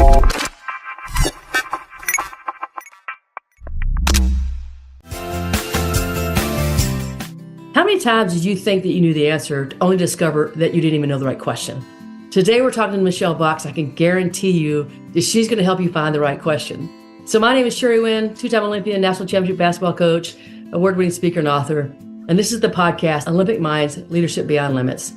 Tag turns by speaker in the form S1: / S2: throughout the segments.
S1: How many times did you think that you knew the answer to only discover that you didn't even know the right question? Today we're talking to Michelle Boxx. I can guarantee you that she's going to help you find the right question. So my name is Sherry Wynn, two-time Olympian, national championship basketball coach, award-winning speaker and author. And this is the podcast, Olympic Minds, Leadership Beyond Limits.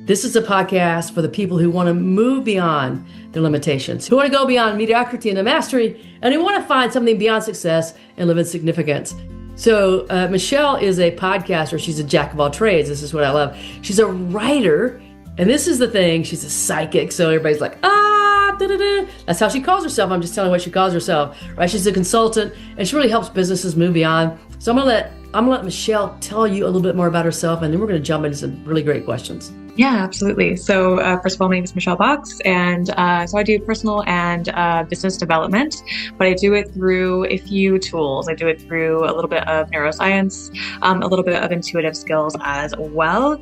S1: This is a podcast for the people who want to move beyond their limitations, who want to go beyond mediocrity into mastery, and who want to find something beyond success and live in significance. So Michelle is a podcaster. She's a jack of all trades. This is what I love. She's a writer. And this is the thing. She's a psychic. So everybody's like, da-da-da. That's how she calls herself. I'm just telling what she calls herself, right? She's a consultant and she really helps businesses move beyond. So I'm gonna let Michelle tell you a little bit more about herself, and then we're gonna jump into some really great questions.
S2: Yeah, absolutely. So first of all, my name is Michelle Boxx, and so I do personal and business development, but I do it through a few tools. I do it through a little bit of neuroscience, a little bit of intuitive skills as well.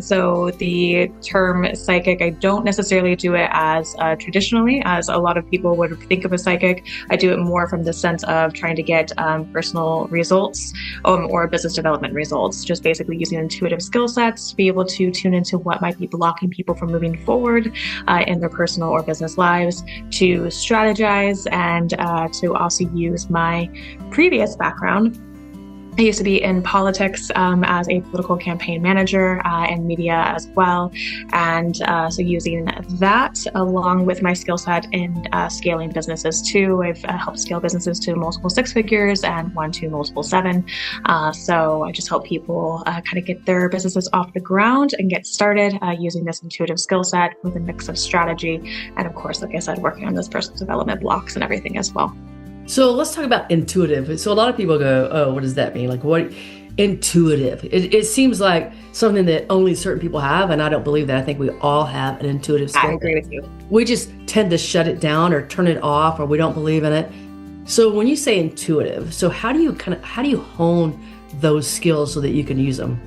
S2: So the term psychic, I don't necessarily do it as traditionally as a lot of people would think of a psychic. I do it more from the sense of trying to get personal results or business development results, just basically using intuitive skill sets to be able to tune into what might be blocking people from moving forward in their personal or business lives, to strategize, and to also use my previous background. I used to be in politics as a political campaign manager and media as well. And so using that along with my skill set in scaling businesses too. I've helped scale businesses to multiple 6 figures and one to multiple 7. So I just help people kind of get their businesses off the ground and get started using this intuitive skill set with a mix of strategy. And of course, like I said, working on those personal development blocks and everything as well.
S1: So let's talk about intuitive. So a lot of people go, oh, what does that mean? Like, what? Intuitive. It seems like something that only certain people have, and I don't believe that. I think we all have an intuitive skill.
S2: I agree with you.
S1: We just tend to shut it down or turn it off, or we don't believe in it. So when you say intuitive, so how do you hone those skills so that you can use them?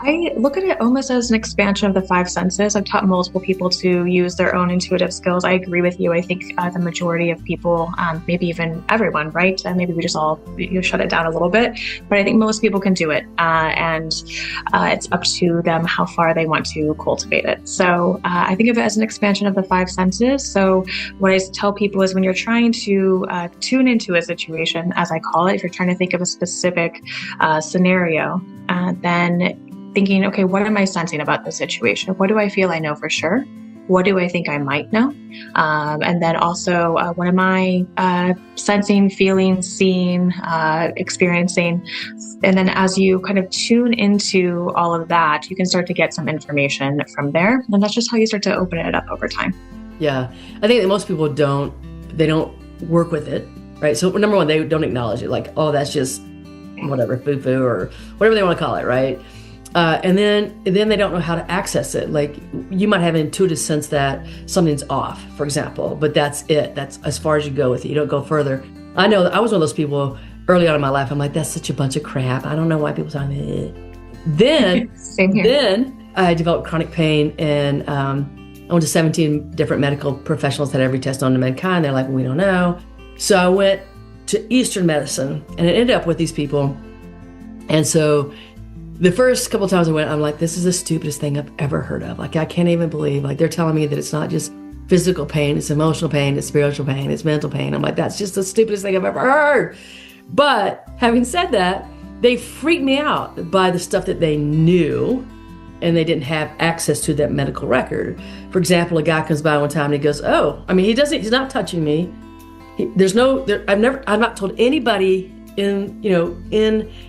S2: I look at it almost as an expansion of the 5 senses. I've taught multiple people to use their own intuitive skills. I agree with you. I think the majority of people, maybe even everyone, right? Maybe we just all shut it down a little bit, but I think most people can do it. And it's up to them how far they want to cultivate it. So I think of it as an expansion of the 5 senses. So what I tell people is when you're trying to tune into a situation, as I call it, if you're trying to think of a specific scenario, then thinking, okay, what am I sensing about the situation? What do I feel I know for sure? What do I think I might know? And then also, what am I sensing, feeling, seeing, experiencing? And then as you kind of tune into all of that, you can start to get some information from there. And that's just how you start to open it up over time.
S1: Yeah, I think that most people don't work with it, right? So number one, they don't acknowledge it. Like, oh, that's just whatever, foo-foo or whatever they want to call it, right? And then they don't know how to access it. Like, you might have an intuitive sense that something's off, for example, but that's it. That's as far as you go with it. You don't go further. I know that I was one of those people early on in my life. I'm like, that's such a bunch of crap. I don't know why people talk about it. Then,
S2: Same here.
S1: Then I developed chronic pain, and I went to 17 different medical professionals, had every test known to mankind. They're like, we don't know. So I went to Eastern medicine, and I ended up with these people. And so the first couple of times I went, I'm like, this is the stupidest thing I've ever heard of. Like, I can't even believe, like, they're telling me that it's not just physical pain, it's emotional pain, it's spiritual pain, it's mental pain. I'm like, that's just the stupidest thing I've ever heard. But having said that, they freaked me out by the stuff that they knew, and they didn't have access to that medical record. For example, a guy comes by one time and he goes, oh, I mean, he's not touching me. I've not told anybody in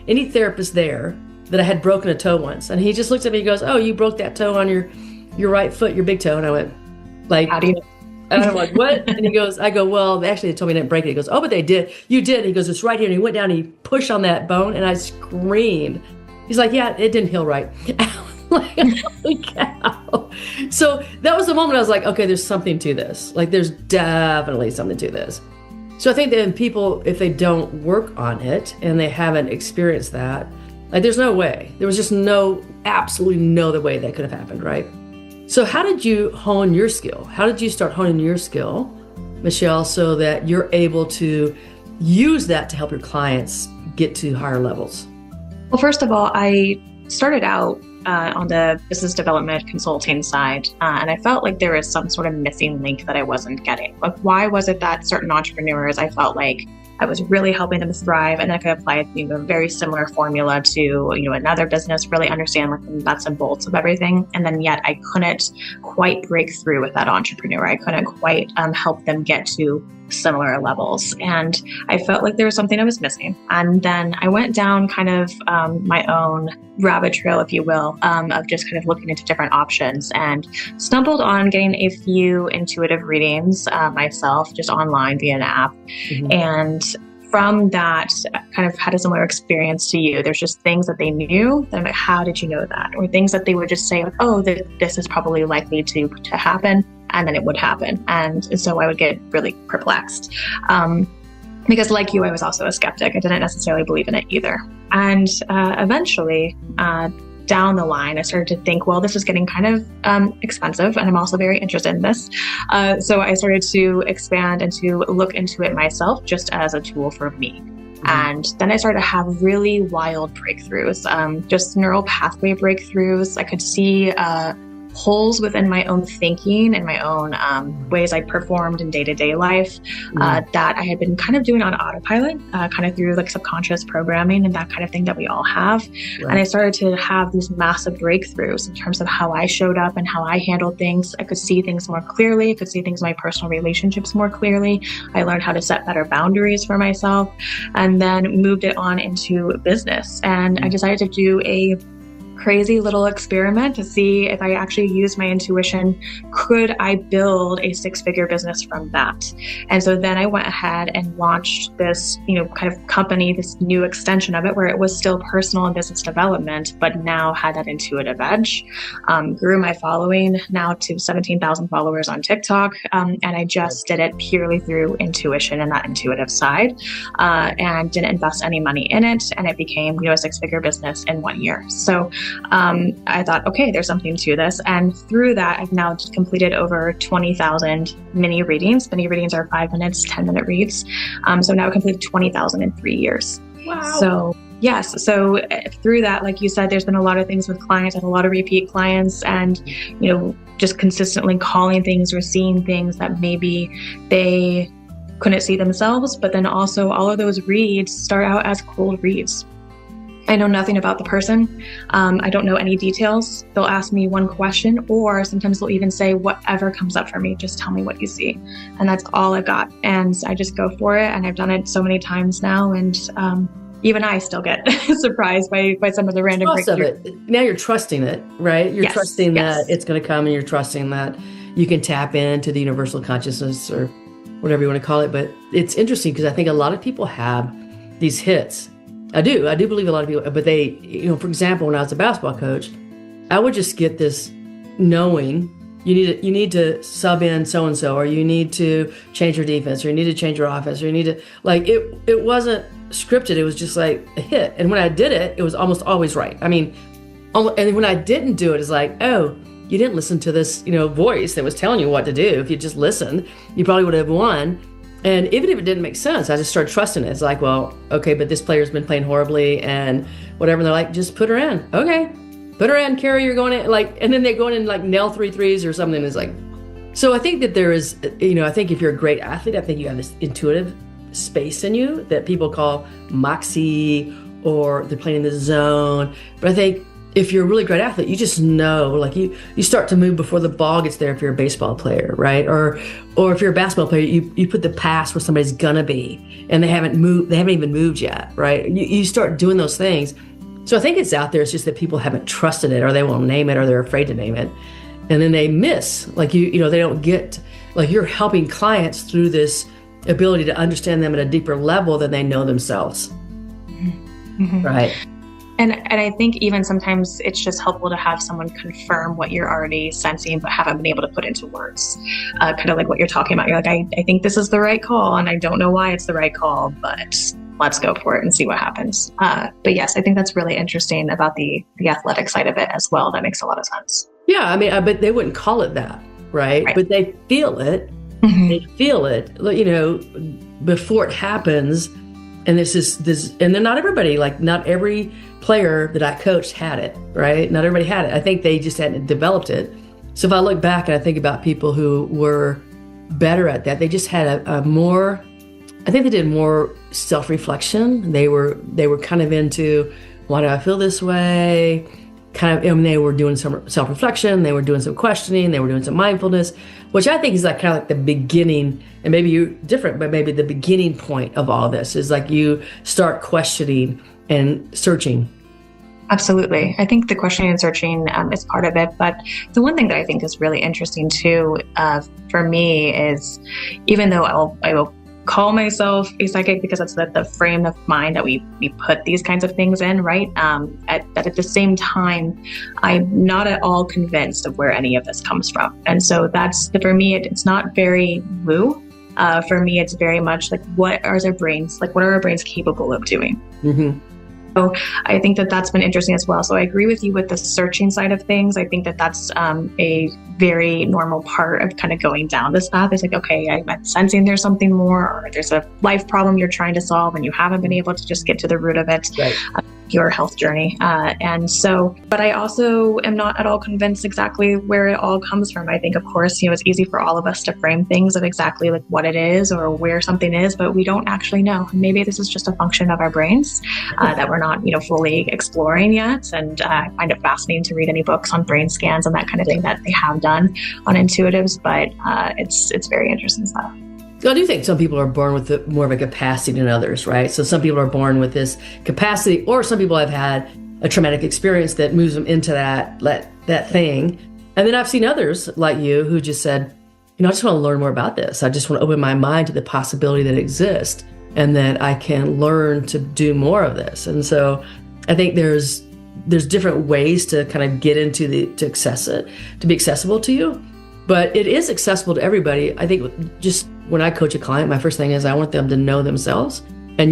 S1: any therapist there that I had broken a toe once. And he just looked at me and goes, oh, you broke that toe on your right foot, your big toe. And I went, like,
S2: how do you know?
S1: And I'm like, what? And I go, well, actually they told me they didn't break it. He goes, oh, but they did. You did. And he goes, it's right here. And he went down and he pushed on that bone, and I screamed. He's like, yeah, it didn't heal right. Like, holy cow. So that was the moment I was like, okay, there's something to this. Like, there's definitely something to this. So I think that people, if they don't work on it and they haven't experienced that, like, there's no way. There was just absolutely no other way that could have happened, right? So how did you hone your skill? How did you start honing your skill Michelle, so that you're able to use that to help your clients get to higher levels?
S2: Well, first of all, I started out on the business development consulting side, and I felt like there was some sort of missing link that I wasn't getting. Like, why was it that certain entrepreneurs, I felt like I was really helping them thrive, and I could apply, a very similar formula to, another business, really understand like the nuts and bolts of everything. And then yet I couldn't quite break through with that entrepreneur. I couldn't quite help them get to similar levels. And I felt like there was something I was missing. And then I went down kind of my own rabbit trail, if you will, of just kind of looking into different options, and stumbled on getting a few intuitive readings myself, just online via an app. Mm-hmm. And from that, kind of had a similar experience to you. There's just things that they knew. That I'm like, how did you know that? Or things that they would just say, like, oh, this is probably likely to happen. And then it would happen. And so I would get really perplexed. Because like you, I was also a skeptic. I didn't necessarily believe in it either. And eventually, down the line, I started to think, well, this is getting kind of expensive, and I'm also very interested in this. So I started to expand and to look into it myself, just as a tool for me. Mm-hmm. And then I started to have really wild breakthroughs, just neural pathway breakthroughs. I could see holes within my own thinking and my own ways I performed in day-to-day life that I had been kind of doing on autopilot, kind of through like subconscious programming and that kind of thing that we all have. Right. And I started to have these massive breakthroughs in terms of how I showed up and how I handled things. I could see things more clearly. I could see things in my personal relationships more clearly. I learned how to set better boundaries for myself, and then moved it on into business. And I decided to do a crazy little experiment to see if I actually used my intuition, could I build a six-figure business from that? And so then I went ahead and launched this, kind of company, this new extension of it, where it was still personal and business development, but now had that intuitive edge. Grew my following now to 17,000 followers on TikTok. And I just did it purely through intuition and that intuitive side, and didn't invest any money in it. And it became, a six-figure business in 1 year. So I thought, okay, there's something to this. And through that, I've now completed over 20,000 mini readings. Mini readings are 5 minutes, 10-minute reads. So now I've completed 20,000 in 3 years.
S1: Wow.
S2: So yes. So through that, like you said, there's been a lot of things with clients. I have a lot of repeat clients, and, just consistently calling things or seeing things that maybe they couldn't see themselves. But then also all of those reads start out as cold reads. I know nothing about the person. I don't know any details. They'll ask me one question, or sometimes they'll even say, whatever comes up for me, just tell me what you see. And that's all I've got. And I just go for it. And I've done it so many times now. And even I still get surprised by some of the random breakthroughs.
S1: Now you're trusting it, right? You're trusting that it's going to come, and you're trusting that you can tap into the universal consciousness, or whatever you want to call it. But it's interesting because I think a lot of people have these hits. I do believe a lot of people, but they, for example, when I was a basketball coach, I would just get this knowing you need to sub in so-and-so, or you need to change your defense, or you need to change your offense, or you need to, like, it wasn't scripted. It was just like a hit. And when I did it, it was almost always right. I mean, and when I didn't do it, it's like, oh, you didn't listen to this, voice that was telling you what to do. If you just listened, you probably would have won. And even if it didn't make sense, I just started trusting it. It's like, well, okay, but this player's been playing horribly and whatever. And they're like, just put her in. Okay, put her in, Carrie, you're going in. Like, and then they're going in like nail 3 threes or something. It's like, so I think that there is, I think if you're a great athlete, I think you have this intuitive space in you that people call moxie, or they're playing in the zone. But I think if you're a really great athlete, you just know, like you start to move before the ball gets there if you're a baseball player, right? Or if you're a basketball player, you put the pass where somebody's gonna be, and they haven't even moved yet, right? You start doing those things. So I think it's out there. It's just that people haven't trusted it, or they won't name it, or they're afraid to name it. And then they miss, like they don't get, like you're helping clients through this ability to understand them at a deeper level than they know themselves. Mm-hmm. Right.
S2: And I think even sometimes it's just helpful to have someone confirm what you're already sensing, but haven't been able to put into words. Kind of like what you're talking about. You're like, I think this is the right call, and I don't know why it's the right call, but let's go for it and see what happens. But yes, I think that's really interesting about the athletic side of it as well. That makes a lot of sense.
S1: Yeah, I mean, but they wouldn't call it that, right? But they feel it, They feel it, before it happens. And and then not everybody, not every player that I coached had it, right? Not everybody had it. I think they just hadn't developed it. So if I look back and I think about people who were better at that, they just had I think they did more self-reflection. They were kind of into, why do I feel this way? They were doing some self-reflection, they were doing some questioning, they were doing some mindfulness, which I think is the beginning, and maybe you're different, but maybe the beginning point of all this is you start questioning and searching.
S2: Absolutely. I think the questioning and searching is part of it. But the one thing that I think is really interesting too, for me, is even though I will call myself a psychic because that's the frame of mind that we put these kinds of things in, right? At the same time, I'm not at all convinced of where any of this comes from. And so for me, it's not very woo. For me, it's very much what are our brains capable of doing? Mm-hmm. So I think that's been interesting as well. So I agree with you with the searching side of things. I think that's a very normal part of kind of going down this path. It's okay, I'm sensing there's something more, or there's a life problem you're trying to solve and you haven't been able to just get to the root of it. Right. Your health journey. But I also am not at all convinced exactly where it all comes from. I think, of course, it's easy for all of us to frame things of exactly what it is or where something is, but we don't actually know. Maybe this is just a function of our brains that we're not, fully exploring yet. And I find it fascinating to read any books on brain scans and that kind of thing that they have done on intuitives, but it's very interesting stuff.
S1: I do think some people are born with more of a capacity than others, right? So some people are born with this capacity, or some people have had a traumatic experience that moves them into that thing. And then I've seen others like you who just said, I just want to learn more about this. I just want to open my mind to the possibility that exists and that I can learn to do more of this. And so I think there's different ways to kind of get into to access it, to be accessible to you. But it is accessible to everybody. I think just when I coach a client, my first thing is I want them to know themselves. And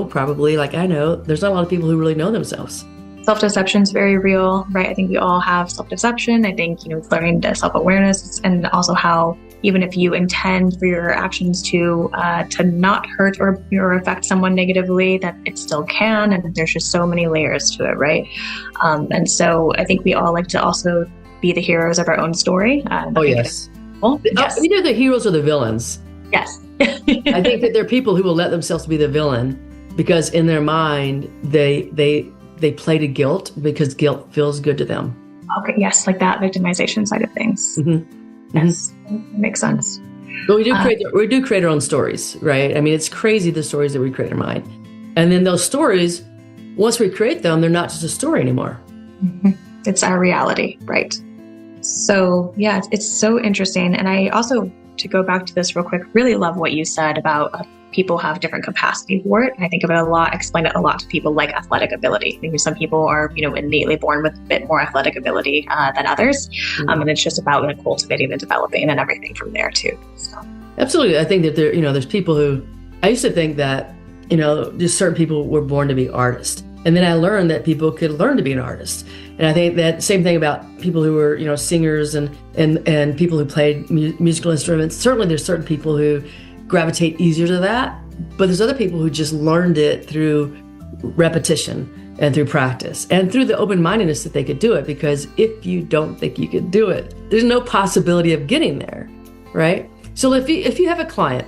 S1: probably like I know, there's not a lot of people who really know themselves.
S2: Self-deception is very real, right? I think we all have self-deception. I think, learning the self-awareness, and also how even if you intend for your actions to not hurt or affect someone negatively, that it still can. And there's just so many layers to it, right? And so I think we all like to also be the heroes of our own story.
S1: Yes.
S2: Yes.
S1: Either the heroes or the villains.
S2: Yes.
S1: I think that there are people who will let themselves be the villain because in their mind, they play to guilt because guilt feels good to them.
S2: Okay. Yes. Like that victimization side of things. Mm-hmm. Yes. Mm-hmm. Makes sense.
S1: But we do create our own stories, right? I mean, it's crazy the stories that we create in our mind. And then those stories, once we create them, they're not just a story anymore.
S2: Mm-hmm. It's our reality, right? So yeah, it's so interesting. And I also, to go back to this real quick, really love what you said about people have different capacity for it. I think of it a lot, explain it a lot to people like athletic ability. I think some people are, innately born with a bit more athletic ability than others. Mm-hmm. And it's just about cultivating and developing and everything from there too. So.
S1: Absolutely. I think that there's people who, I used to think that, just certain people were born to be artists. And then I learned that people could learn to be an artist. And I think that same thing about people who were, singers and people who played musical instruments. Certainly there's certain people who gravitate easier to that, but there's other people who just learned it through repetition and through practice and through the open-mindedness that they could do it. Because if you don't think you could do it, there's no possibility of getting there, right? So if you have a client,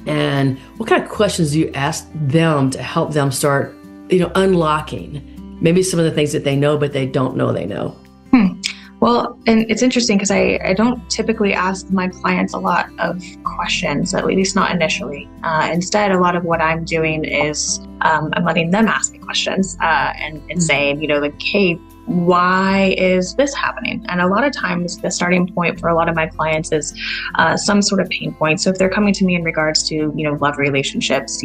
S1: and what kind of questions do you ask them to help them start, unlocking maybe some of the things that they know, but they don't know they know?
S2: Well, and it's interesting because I don't typically ask my clients a lot of questions, at least not initially. Instead, a lot of what I'm doing is I'm letting them ask me questions and saying, hey, why is this happening? And a lot of times the starting point for a lot of my clients is some sort of pain point. So if they're coming to me in regards to, love relationships,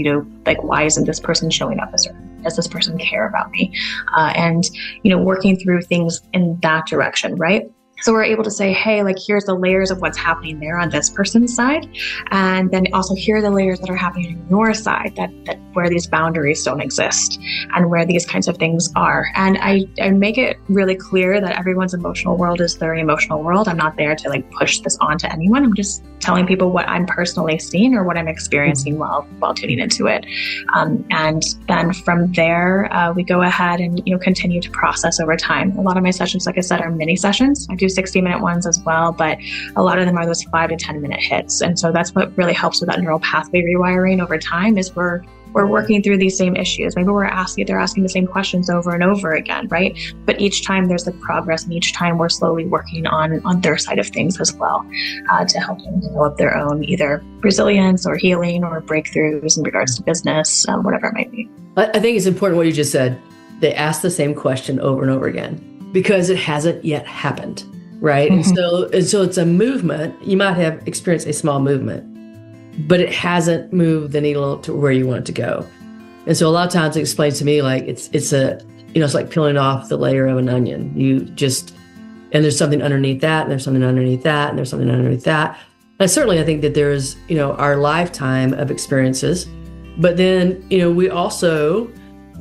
S2: why isn't this person showing up as certain? Does this person care about me? And working through things in that direction, right? So we're able to say, hey, here's the layers of what's happening there on this person's side. And then also here are the layers that are happening on your side, that where these boundaries don't exist and where these kinds of things are. And I make it really clear that everyone's emotional world is their emotional world. I'm not there to push this onto anyone. I'm just telling people what I'm personally seeing or what I'm experiencing while tuning into it. And then from there, we go ahead and, continue to process over time. A lot of my sessions, like I said, are mini sessions. I do 60-minute ones as well, but a lot of them are those 5 to 10-minute hits. And so that's what really helps with that neural pathway rewiring over time is we're working through these same issues. Maybe they're asking the same questions over and over again, right? But each time there's the progress, and each time we're slowly working on their side of things as well to help them develop their own either resilience or healing or breakthroughs in regards to business, whatever it might be.
S1: I think it's important what you just said. They ask the same question over and over again because it hasn't yet happened, right? Mm-hmm. And so it's a movement. You might have experienced a small movement, but it hasn't moved the needle to where you want it to go. And so a lot of times it explains to me like it's like peeling off the layer of an onion. And there's something underneath that, and there's something underneath that, and there's something underneath that. And certainly I think that there's, our lifetime of experiences, but then, we also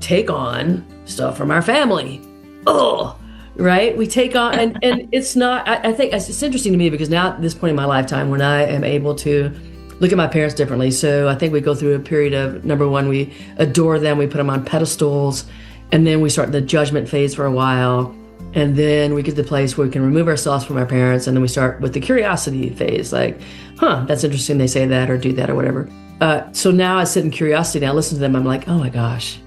S1: take on stuff from our family. Oh, right? We take on, and it's not, I think it's interesting to me because now at this point in my lifetime when I am able to look at my parents differently. So I think we go through a period of, number one, we adore them, we put them on pedestals, and then we start the judgment phase for a while. And then we get to the place where we can remove ourselves from our parents, and then we start with the curiosity phase, like, that's interesting they say that or do that or whatever. So now I sit in curiosity and I listen to them, I'm like, oh my gosh,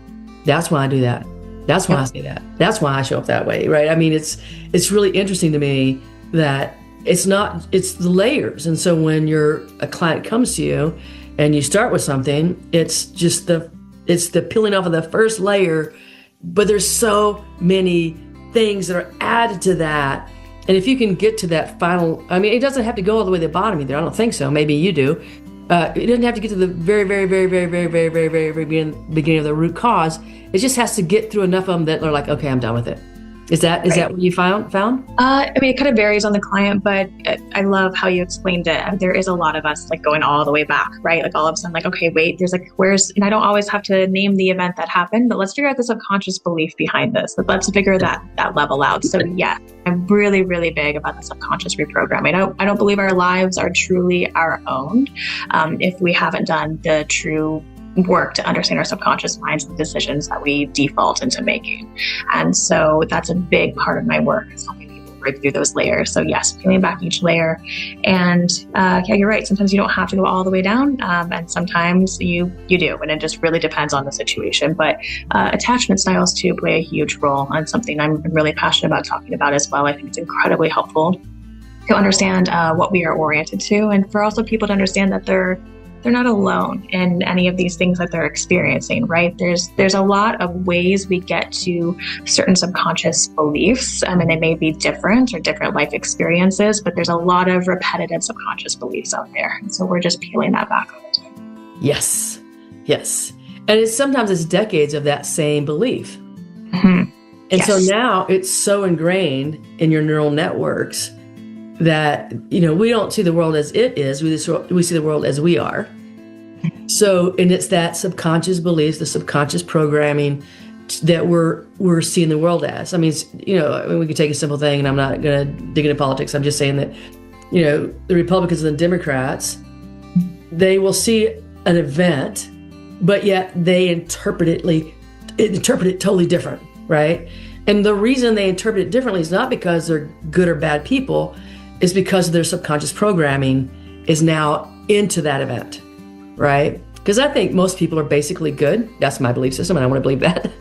S1: that's why I do that. That's why I say that. That's why I show up that way, right? I mean, it's really interesting to me that it's the layers. And so when a client comes to you and you start with something, it's the peeling off of the first layer, but there's so many things that are added to that. And if you can get to that final, I mean, it doesn't have to go all the way to the bottom either. I don't think so. Maybe you do. It doesn't have to get to the very, very, very, very, very, very, very, very, very beginning of the root cause. It just has to get through enough of them that they're like, okay, I'm done with it. Is that what you found?
S2: I mean, it kind of varies on the client, but I love how you explained it. There is a lot of us like going all the way back, right? Like all of a sudden, like, okay, wait, there's like, and I don't always have to name the event that happened, but let's figure out the subconscious belief behind this. Let's figure that level out. So yeah, I'm really, really big about the subconscious reprogramming. I don't believe our lives are truly our own if we haven't done the true work to understand our subconscious minds and decisions that we default into making. And so that's a big part of my work is helping people break through those layers. So yes, peeling back each layer. And yeah, you're right. Sometimes you don't have to go all the way down. And sometimes you do. And it just really depends on the situation. But attachment styles too play a huge role on something I'm really passionate about talking about as well. I think it's incredibly helpful to understand what we are oriented to, and for also people to understand that they're not alone in any of these things that they're experiencing, right? There's a lot of ways we get to certain subconscious beliefs. I mean, they may be different or different life experiences, but there's a lot of repetitive subconscious beliefs out there. And so we're just peeling that back over time.
S1: Yes. And sometimes it's decades of that same belief.
S2: Mm-hmm.
S1: And so now it's so ingrained in your neural networks that, we don't see the world as it is. We see the world as we are. So, and it's that subconscious beliefs, the subconscious programming that we're seeing the world as. I mean, we could take a simple thing, and I'm not going to dig into politics. I'm just saying that, the Republicans and the Democrats, they will see an event, but yet they interpret it totally different, right? And the reason they interpret it differently is not because they're good or bad people. Is because their subconscious programming is now into that event, right? Because I think most people are basically good. That's my belief system, and I want to believe that.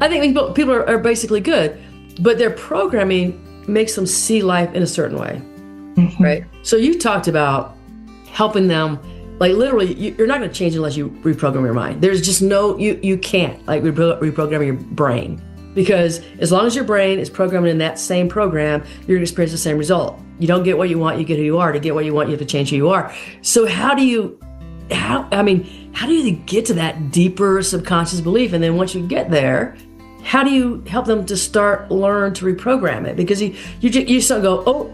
S1: I think people are basically good, but their programming makes them see life in a certain way, right? So you talked about helping them, like literally, you're not going to change unless you reprogram your mind. There's just you can't like reprogram your brain. Because as long as your brain is programming in that same program, you're going to experience the same result. You don't get what you want, you get who you are. To get what you want, you have to change who you are. So how do you get to that deeper subconscious belief? And then once you get there, how do you help them to learn to reprogram it? Because you just don't go, oh,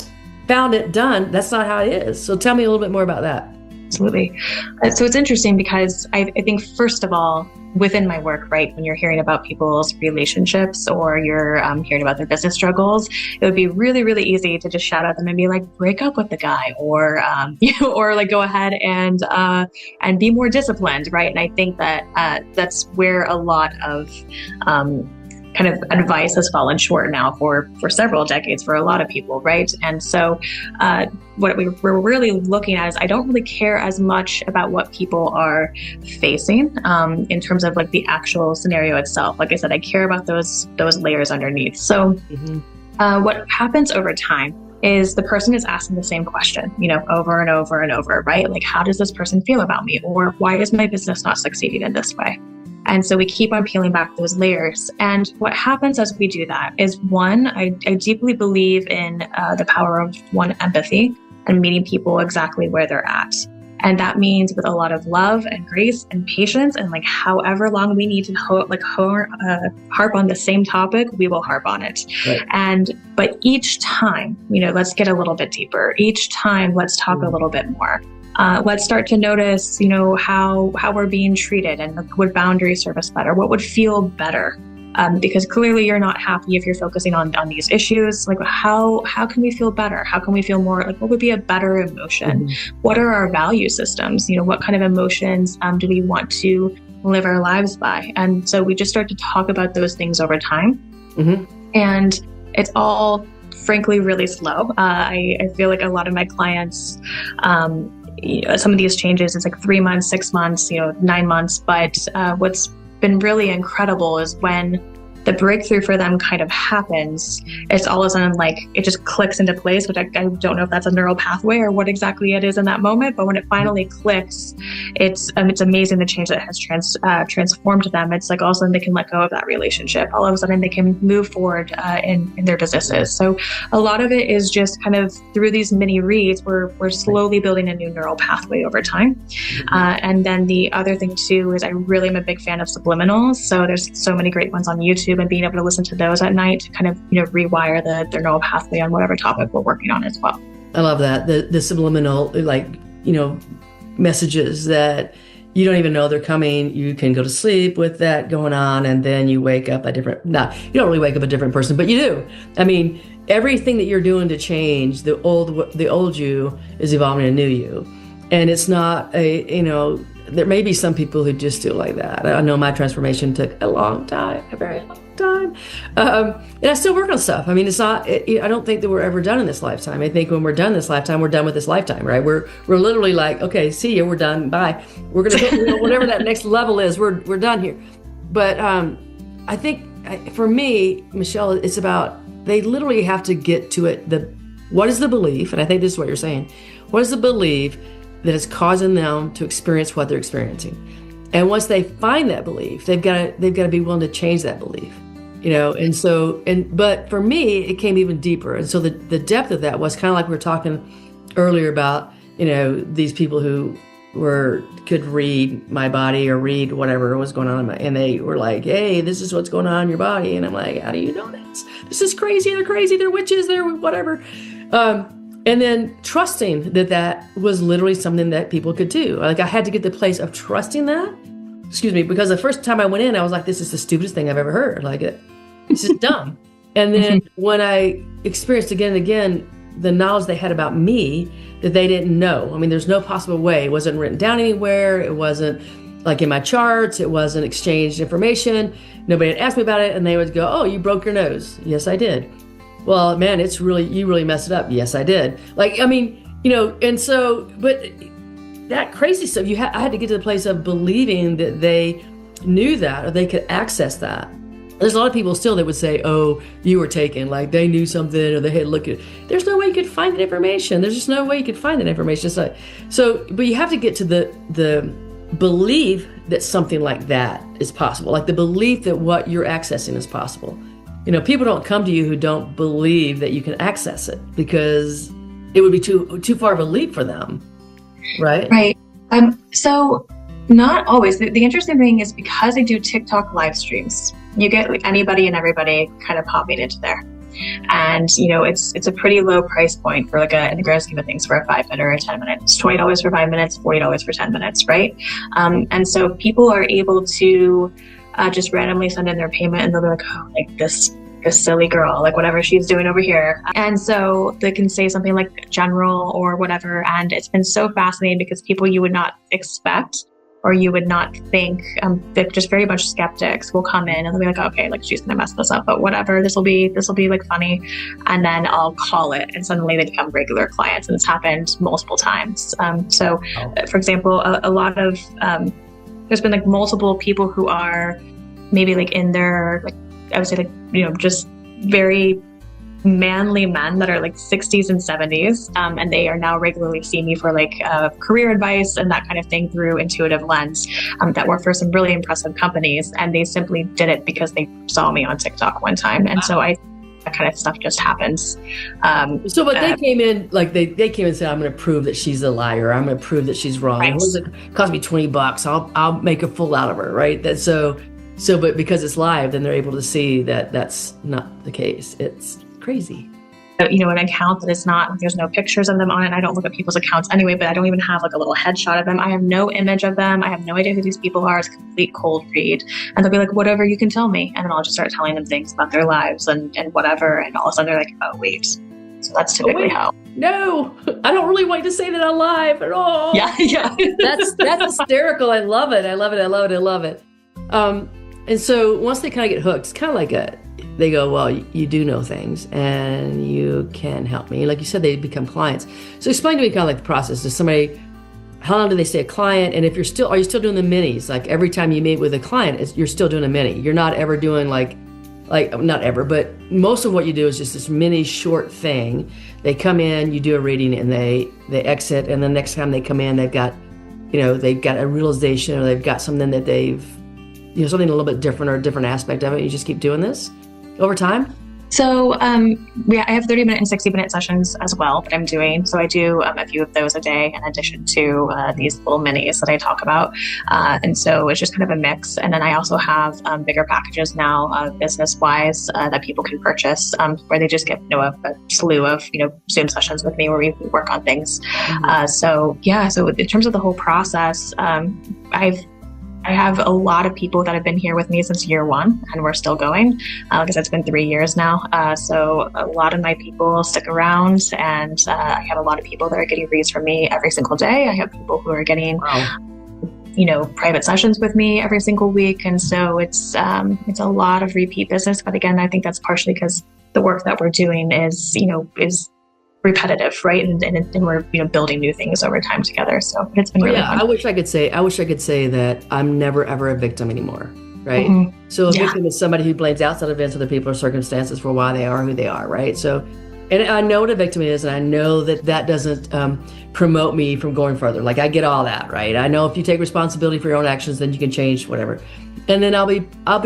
S1: found it, done. That's not how it is. So tell me a little bit more about that.
S2: Absolutely. So it's interesting because I think, first of all, within my work, right, when you're hearing about people's relationships or you're hearing about their business struggles, it would be really, really easy to just shout at them and be like, break up with the guy, or or like go ahead and be more disciplined, right? And I think that that's where a lot of kind of advice has fallen short now for several decades for a lot of people, right? And so what we're really looking at is, I don't really care as much about what people are facing in terms of like the actual scenario itself. Like I said, I care about those layers underneath. So what happens over time is the person is asking the same question, over and over and over, right? Like, how does this person feel about me? Or why is my business not succeeding in this way? And so we keep on peeling back those layers. And what happens as we do that is, one, I deeply believe in the power of empathy and meeting people exactly where they're at. And that means with a lot of love and grace and patience, and like however long we need to harp on the same topic, we will harp on it. Right. But each time, let's get a little bit deeper. Each time, let's talk a little bit more. Let's start to notice, how we're being treated, and would boundaries serve us better? What would feel better? Because clearly you're not happy if you're focusing on these issues. Like, how can we feel better? How can we feel more, like, what would be a better emotion? What are our value systems? What kind of emotions do we want to live our lives by? And so we just start to talk about those things over time. And it's all, frankly, really slow. I feel like a lot of my clients, some of these changes, it's like 3 months, 6 months, 9 months. But what's been really incredible is when the breakthrough for them kind of happens, it's all of a sudden like it just clicks into place, which I don't know if that's a neural pathway or what exactly it is in that moment. But when it finally clicks, it's amazing the change that has transformed them. It's like all of a sudden they can let go of that relationship. All of a sudden they can move forward in their businesses. So a lot of it is just kind of through these mini reads, we're slowly building a new neural pathway over time. And then the other thing too is I really am a big fan of subliminals. So there's so many great ones on YouTube, and being able to listen to those at night to kind of, rewire their neural pathway on whatever topic we're working on as well.
S1: I love that. The subliminal, messages that you don't even know they're coming. You can go to sleep with that going on, and then you wake up you don't really wake up a different person, but you do. I mean, everything that you're doing to change, the old you is evolving a new you. And it's not there may be some people who just do it like that. I know my transformation took a long time, a very long time. And I still work on stuff. I mean, it's not, I don't think that we're ever done in this lifetime. I think when we're done this lifetime, we're done with this lifetime, right? We're literally like, okay, see you, we're done, bye. We're going to go, whatever that next level is, we're done here. But I think for me, Michelle, it's about, they literally have to get to it. What is the belief? And I think this is what you're saying. What is the belief that is causing them to experience what they're experiencing? And once they find that belief, they've got to be willing to change that belief, but for me, it came even deeper. And so the depth of that was kind of like we were talking earlier about, these people who could read my body or read whatever was going on and they were like, hey, this is what's going on in your body. And I'm like, how do you know this? This is crazy. They're crazy. They're witches. They're whatever. And then trusting that was literally something that people could do. Like, I had to get to the place of trusting that, because the first time I went in, I was like, this is the stupidest thing I've ever heard. Like, it's just dumb. And then when I experienced again and again the knowledge they had about me that they didn't know. I mean, there's no possible way. It wasn't written down anywhere. It wasn't like in my charts. It wasn't exchanged information. Nobody had asked me about it. And they would go, oh, you broke your nose. Yes, I did. Well, man, you really messed it up. Yes, I did. Like, I mean, and so, but that crazy stuff, I had to get to the place of believing that they knew that or they could access that. There's a lot of people still that would say, oh, you were taken, like they knew something or they had looked at it. There's no way you could find that information. There's just no way you could find that information. But you have to get to the belief that something like that is possible, like the belief that what you're accessing is possible. People don't come to you who don't believe that you can access it, because it would be too far of a leap for them, right?
S2: Right. So not always. The interesting thing is, because I do TikTok live streams, you get like anybody and everybody kind of popping into there. And, it's a pretty low price point for in the grand scheme of things, for a 5 minute or a 10 minute. It's $20 for 5 minutes, $40 for 10 minutes, right? And so people are able to just randomly send in their payment, and they'll be like, oh, like this silly girl, like whatever she's doing over here. And so they can say something like general or whatever. And it's been so fascinating because people you would not expect or you would not think, they're just very much skeptics will come in and they'll be like, okay, like she's gonna mess this up, but whatever, this will be like funny. And then I'll call it, and suddenly they become regular clients. And it's happened multiple times. For example, a lot of, there's been like multiple people who are maybe like in their, like, I would say like, just very manly men that are like 60s and 70s. And they are now regularly seeing me for like career advice and that kind of thing through Intuitive Lens, that work for some really impressive companies. And they simply did it because they saw me on TikTok one time. And so that kind of stuff just happens.
S1: But they came in, like they came and said, I'm going to prove that she's a liar. I'm going to prove that she's wrong.
S2: Right.
S1: It cost me $20. I'll make a fool out of her. Right. But because it's live, then they're able to see that that's not the case. It's crazy.
S2: An account that is not, there's no pictures of them on it. I don't look at people's accounts anyway, but I don't even have like a little headshot of them. I have no image of them. I have no idea who these people are. It's a complete cold read. And they'll be like, whatever you can tell me. And then I'll just start telling them things about their lives and whatever. And all of a sudden they're like, oh, wait. So that's typically how.
S1: No, I don't really want you to say that on live at all.
S2: Yeah.
S1: That's hysterical. I love it. And so once they kind of get hooked, it's kind of like they go, well, you do know things and you can help me. Like you said, they become clients. So explain to me kind of like the process. How long do they stay a client? And are you still doing the minis? Like every time you meet with a client, you're still doing a mini. You're not ever doing like not ever, but most of what you do is just this mini short thing. They come in, you do a reading, and they exit. And the next time they come in, they've got a realization, or they've got something that they've, something a little bit different or a different aspect of it. You just keep doing this over time?
S2: So, I have 30-minute and 60-minute sessions as well that I'm doing. So I do a few of those a day in addition to these little minis that I talk about. And so it's just kind of a mix. And then I also have bigger packages now, business-wise, that people can purchase, where they just get a slew of Zoom sessions with me where we work on things.
S1: Mm-hmm.
S2: So in terms of the whole process, I have a lot of people that have been here with me since year one, and we're still going, because it's been 3 years now. So a lot of my people stick around, and I have a lot of people that are getting reads from me every single day. I have people who are getting, private sessions with me every single week. And so it's a lot of repeat business. But again, I think that's partially because the work that we're doing is repetitive, right? And we're building new things over time together. So it's been really fun.
S1: I wish I could say that I'm never ever a victim anymore, right?
S2: Mm-hmm.
S1: So a victim is somebody who blames outside events, other people, or circumstances for why they are who they are, right? So, and I know what a victim is, and I know that doesn't promote me from going further. Like I get all that, right? I know if you take responsibility for your own actions, then you can change whatever. And then I'll be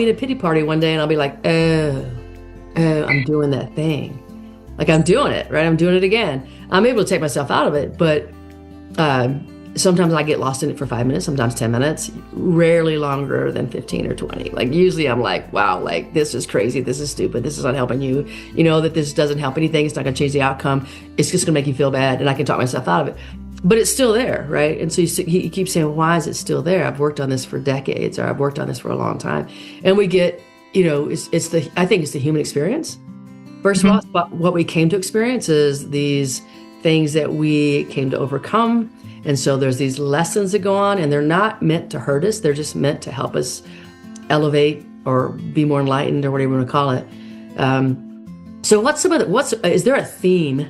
S1: in a pity party one day, and I'll be like, oh, I'm doing that thing. Like I'm doing it, right? I'm doing it again. I'm able to take myself out of it, but sometimes I get lost in it for 5 minutes, sometimes 10 minutes, rarely longer than 15 or 20. Like usually I'm like, wow, like this is crazy. This is stupid. This is not helping you. That this doesn't help anything. It's not going to change the outcome. It's just going to make you feel bad. And I can talk myself out of it, but it's still there, right? And so you keep saying, why is it still there? I've worked on this for decades, or I've worked on this for a long time. And we get, I think it's the human experience. First of all, what we came to experience is these things that we came to overcome. And so there's these lessons that go on, and they're not meant to hurt us. They're just meant to help us elevate or be more enlightened, or whatever you want to call it. So is there a theme?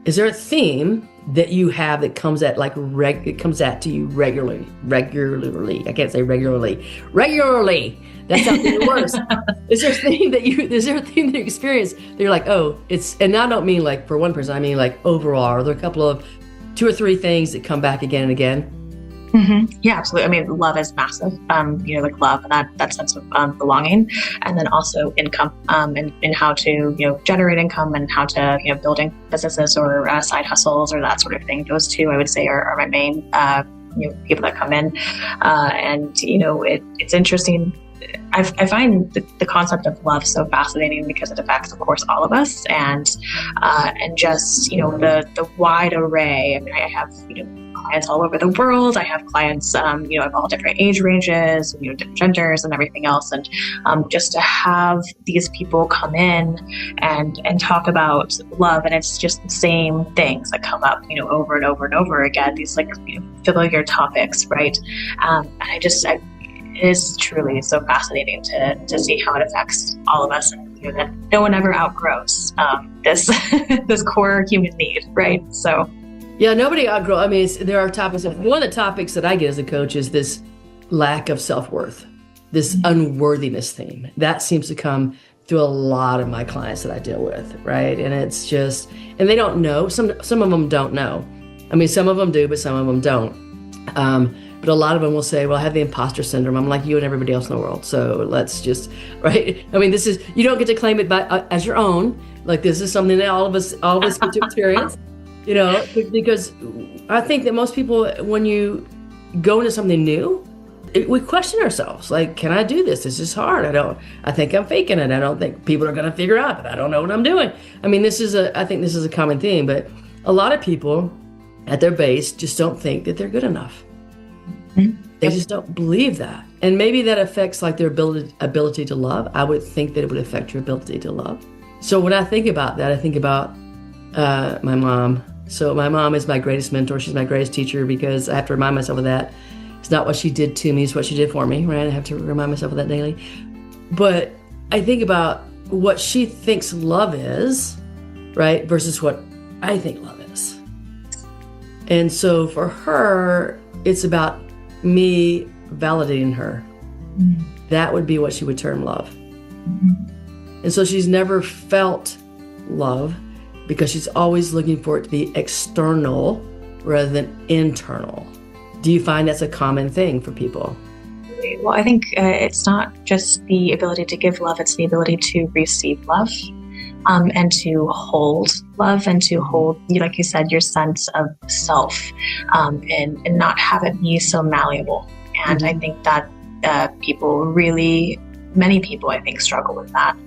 S1: Is there a theme that you have that comes at it comes at to you regularly? I can't say regularly. That sounds even worse. Is there a thing that you experience that you're like, oh, and I don't mean like for one person, I mean like overall, are there a couple of 2 or 3 things that come back again and again?
S2: Mm-hmm. Yeah, absolutely. I mean, love is massive, like love and that sense of belonging, and then also income, and how to, generate income, and how to, building businesses or side hustles or that sort of thing. Those 2, I would say, are my main, people that come in. And, it's interesting I find the concept of love so fascinating because it affects, of course, all of us, and just the wide array. I mean, I have clients all over the world. I have clients of all different age ranges, different genders, and everything else. And just to have these people come in and talk about love, and it's just the same things that come up, over and over and over again. These familiar topics, right? And it is truly so fascinating to see how it affects all of us, and that no one ever outgrows this this core human need, right? So,
S1: yeah, nobody outgrows. I mean, there are topics. One of the topics that I get as a coach is this lack of self-worth, this unworthiness theme. That seems to come through a lot of my clients that I deal with, right? And it's just, and they don't know. Some of them don't know. I mean, some of them do, but some of them don't. But a lot of them will say, well, I have the imposter syndrome. I'm like you and everybody else in the world. So let's just, right? I mean, this is, you don't get to claim it as your own. Like, this is something that all of us get to experience, because I think that most people, when you go into something new, we question ourselves. Like, can I do this? This is hard. I think I'm faking it. I don't think people are going to figure out that I don't know what I'm doing. I mean, I think this is a common theme, but a lot of people at their base just don't think that they're good enough. They just don't believe that. And maybe that affects their ability to love. I would think that it would affect your ability to love. So when I think about that, I think about my mom. So my mom is my greatest mentor. She's my greatest teacher, because I have to remind myself of that. It's not what she did to me, it's what she did for me, right? I have to remind myself of that daily. But I think about what she thinks love is, right, versus what I think love is. And so for her, it's about me validating her. That would be what she would term love. And so she's never felt love because she's always looking for it to be external rather than internal. Do you find that's a common thing for people?
S2: Well, I think it's not just the ability to give love, it's the ability to receive love. And to hold love, and to hold, like you said, your sense of self, and not have it be so malleable. And I think that many people, I think, struggle with that.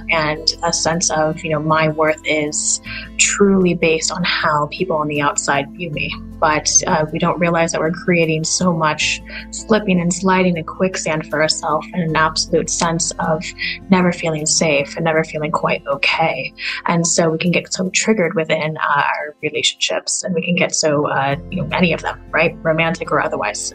S2: And a sense of, my worth is truly based on how people on the outside view me. But we don't realize that we're creating so much slipping and sliding in quicksand for ourselves, and an absolute sense of never feeling safe and never feeling quite okay. And so we can get so triggered within our relationships, and we can get so, any of them, right? Romantic or otherwise.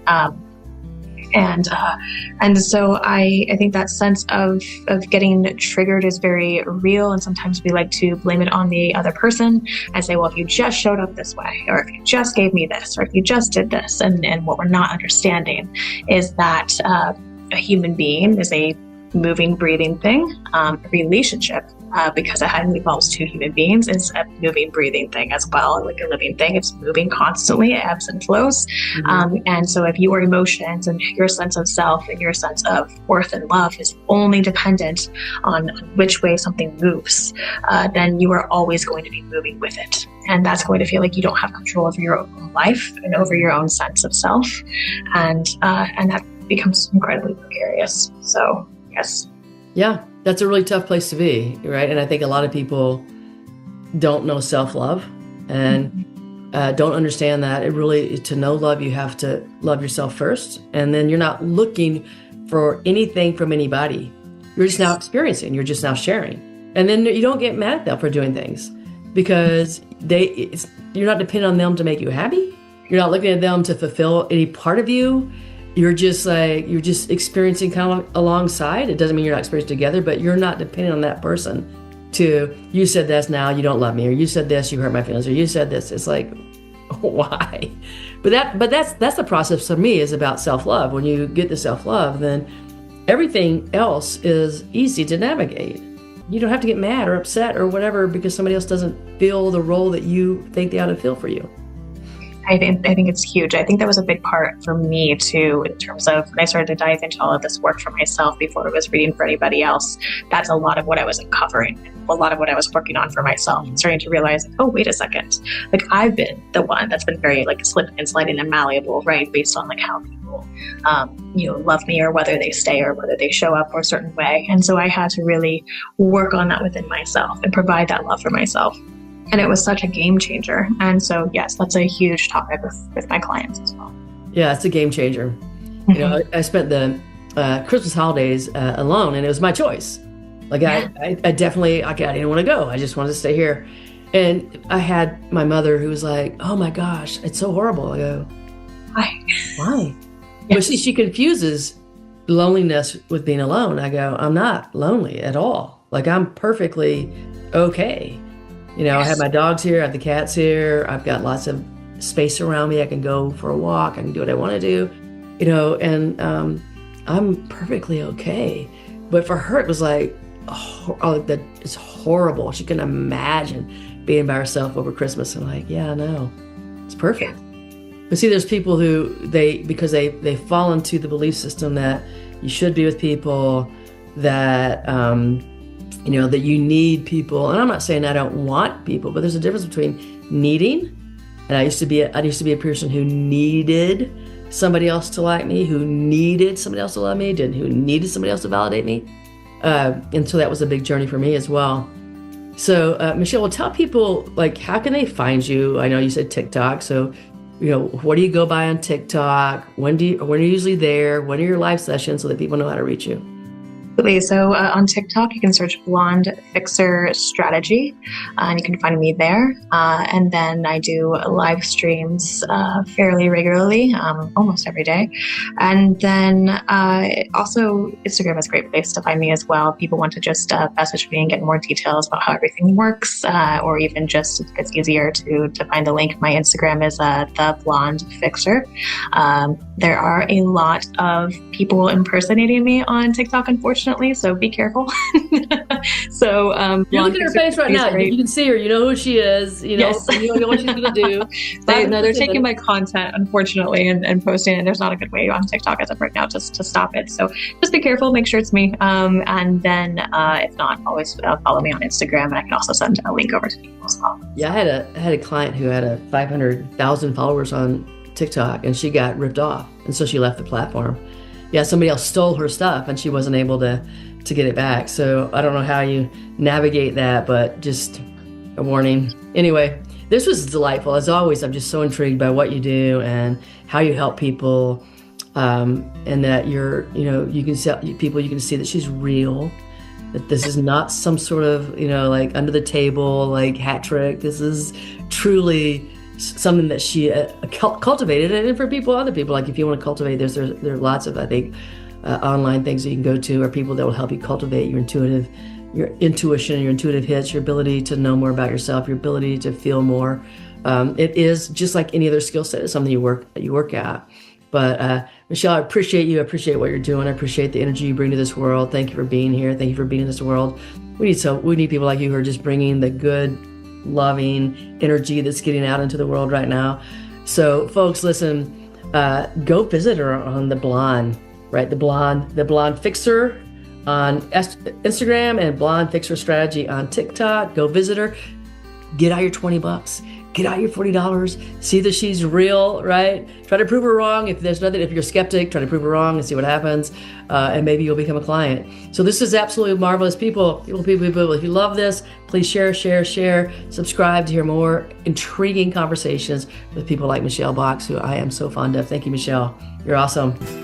S2: And so I think that sense of getting triggered is very real. And sometimes we like to blame it on the other person and say, well, if you just showed up this way, or if you just gave me this, or if you just did this. And what we're not understanding is that a human being is a moving, breathing thing. A relationship, because it involves two human beings, is a moving, breathing thing as well. Like a living thing, it's moving constantly, it ebbs and flows. And so if your emotions and your sense of self and your sense of worth and love is only dependent on which way something moves, then you are always going to be moving with it. And that's going to feel like you don't have control over your own life and over your own sense of self. And that becomes incredibly precarious. So, yes.
S1: Yeah, that's a really tough place to be, right? And I think a lot of people don't know self-love and don't understand that to know love, you have to love yourself first. And then you're not looking for anything from anybody. You're just now experiencing, you're just now sharing. And then you don't get mad at them for doing things because you're not dependent on them to make you happy. You're not looking at them to fulfill any part of you. You're just experiencing kind of alongside. It doesn't mean you're not experiencing together, but you're not dependent on that person to, you said this, now you don't love me, or you said this, you hurt my feelings, or you said this. It's like, why? But that's the process for me, is about self-love. When you get to self-love, then everything else is easy to navigate. You don't have to get mad or upset or whatever because somebody else doesn't feel the role that you think they ought to feel for you.
S2: I think it's huge. I think that was a big part for me too, in terms of when I started to dive into all of this work for myself before I was reading for anybody else. That's a lot of what I was uncovering. a lot of what I was working on for myself and starting to realize, oh, wait a second, like I've been the one that's been very like slipping and sliding and malleable, right? Based on like how people, love me, or whether they stay, or whether they show up or a certain way. And so I had to really work on that within myself and provide that love for myself. And it was such a game changer. And so, yes, that's a huge topic with my clients as well.
S1: Yeah, it's a game changer.
S2: Mm-hmm.
S1: You know, I spent the Christmas holidays alone, and it was my choice. Like I definitely, I didn't want to go. I just wanted to stay here. And I had my mother who was like, oh my gosh, it's so horrible. I go, why? Yes. But see, she confuses loneliness with being alone. I go, I'm not lonely at all. Like I'm perfectly okay. You know, yes. I have my dogs here, I have the cats here. I've got lots of space around me. I can go for a walk. I can do what I want to do, you know, and I'm perfectly okay. But for her, it was like, that is horrible. She couldn't imagine being by herself over Christmas. And like, yeah, I know, it's perfect. But see, there's people who because they fall into the belief system that you should be with people, that that you need people. And I'm not saying I don't want people, but there's a difference between needing. And I used to be a person who needed somebody else to like me, who needed somebody else to love me, who needed somebody else to validate me. And so that was a big journey for me as well. So Michelle, well, tell people, like, how can they find you? I know you said TikTok. So, what do you go by on TikTok? When are you usually there? When are your live sessions so that people know how to reach you?
S2: Absolutely. So on TikTok, you can search Blonde Fixer Strategy, and you can find me there. And then I do live streams fairly regularly, almost every day. And then also Instagram is a great place to find me as well. People want to just message me and get more details about how everything works, or even just if it's easier to find the link. My Instagram is The Blonde Fixer. There are a lot of people impersonating me on TikTok, unfortunately. So be careful. So
S1: you're looking at her face right now. You can see her. You know who she is. You know, yes. You know what she's going to do.
S2: They're taking my content, unfortunately, and posting it. There's not a good way on TikTok as of right now just to stop it. So just be careful. Make sure it's me. And then if not, always follow me on Instagram, and I can also send a link over to people as well.
S1: Yeah, I had a client who had 500,000 followers on TikTok, and she got ripped off, and so she left the platform. Yeah, somebody else stole her stuff and she wasn't able to get it back. So I don't know how you navigate that, but just a warning. Anyway, this was delightful. As always, I'm just so intrigued by what you do and how you help people, and that you can see that she's real, that this is not some sort of, like under the table, like hat trick. This is truly something that she cultivated. And for other people, like if you want to cultivate this, there are lots of, I think, online things that you can go to, or people that will help you cultivate your intuition, your intuitive hits, your ability to know more about yourself, your ability to feel more. It is just like any other skill set. It's something you work at. But Michelle, I appreciate you. I appreciate what you're doing. I appreciate the energy you bring to this world. Thank you for being here. Thank you for being in this world. We need people like you who are just bringing the good, loving energy that's getting out into the world right now. So folks, listen, go visit her on The Blonde, right? The Blonde Fixer on Instagram, and Blonde Fixer Strategy on TikTok. Go visit her. Get out your $20. Get out your $40. See that she's real, right? Try to prove her wrong. If you're a skeptic, try to prove her wrong and see what happens. And maybe you'll become a client. So this is absolutely marvelous. People. If you love this, please share, subscribe to hear more intriguing conversations with people like Michelle Boxx, who I am so fond of. Thank you, Michelle. You're awesome.